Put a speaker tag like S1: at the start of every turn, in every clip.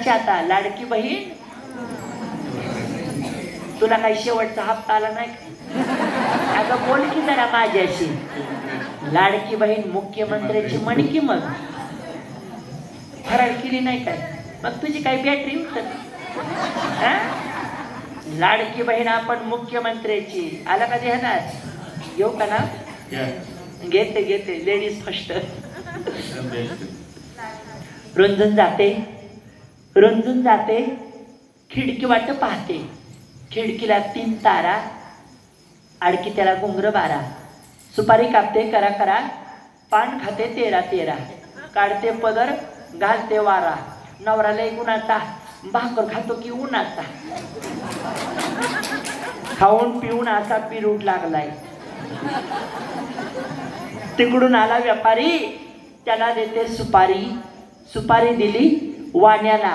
S1: कुणाची आता लाडकी बहीण? तुला काही शेवटचा हप्ता आला नाही? अगं बोल की जरा माझ्याशी. लाडकी बहीण मुख्यमंत्र्याची मणकी मग फराळ केली नाही काय? मग तुझी काही बॅटरी उठत? लाडकी बहीण आपण मुख्यमंत्र्याची. आला का ध्यानात? येऊ का ना? घेते घेते. Ladies first. रुंजून जाते रुंजून जाते. खिडकी वाट पाहते. खिडकीला 3 तारा. आडकी त्याला घुंगर 12. सुपारी कापते करा करा. पान खाते 13 13. काढते पदर घालते वारा. नवरा लय गुणाचा. भाकर खातो की उन्हाचा. खाऊन पिऊन असा पिरूट लागलाय. तिकडून आला व्यापारी. त्याला देते सुपारी. सुपारी दिली वाण्याला.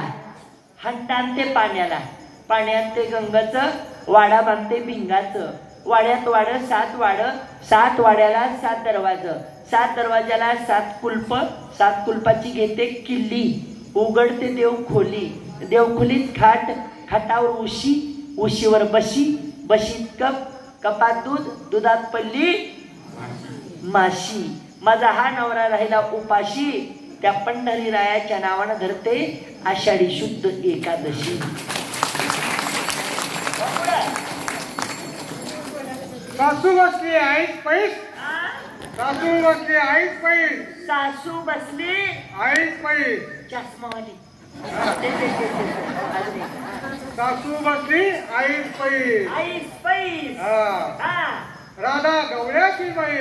S1: हट्ट आणते पाण्याला. पाण्यात ते गंगाचं. वाडा बांधते भिंगाचं. वाड्यात वाड 7 वाड. 7 वाड्याला 7 दरवाज. 7 दरवाजाला 7 कुलप. 7 कुलपाची घेते किल्ली. उघडते देवखोली. देवखोलीत खाट. खाटावर उशी. उशीवर बशी. बशीत कप. कपात दूध. दुधात पल्ली माशी. माझा हा नवरा राहिला उपाशी. त्या पंढरी रायाच्या नावानं धरते आषाढी शुद्ध एकादशी.
S2: सासू बसली आईस पैस. सासू बसली आईस पैस.
S1: सासू बसली
S2: आईस पैस.
S1: चष्मावाली.
S2: सासू बसली आईस पैस.
S1: आईस पैस.
S2: राधा गवळ्याची बाई.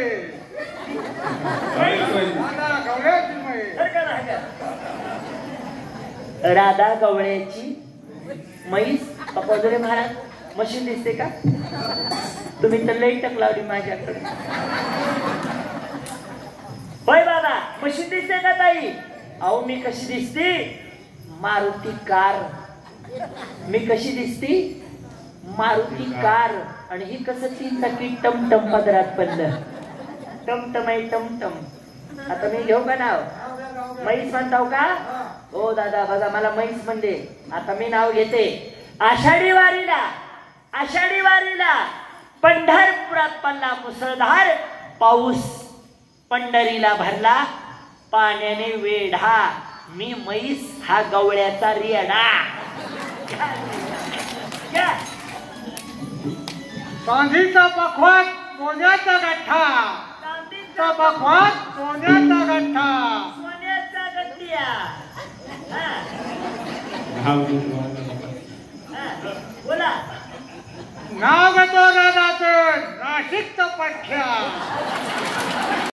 S2: राधा गवळ्याची बाई.
S1: राधा गवळ्याची म्हैस. पकोदरे महाराज मशीन दिसते का? तुम्ही तर लई टक लावली माझ्याकडे. होय बाबा मशीन दिसते का ताई? अहो मी कशी दिसते? मारुती कार. मी कशी दिसती? मारुती कार. आणि ही कसं 3 चाकी टमटम पदरात पडलं. टमटम आहे टमटम. आता मी घेऊ का नाव? म्हैस म्हणताव का? हो दादा बघा मला म्हैस म्हणले. आता मी नाव घेते. आषाढी वारीला. आषाढी वारीला पंढरपुरात पडला मुसळधार पाऊस. पंढरीला भरला पाण्याने वेढा. मी म्हैस हा गवळ्याचा रेडा.
S2: चांदीचा पखवाज सोन्याचा गठ्ठा. चांदीचा पखवाज सोन्याचा गठ्ठा.
S1: सोन्याचा गठ्ठिया. बोला.
S2: नाव घेतो दादाचं नाशिकचं पठ्या.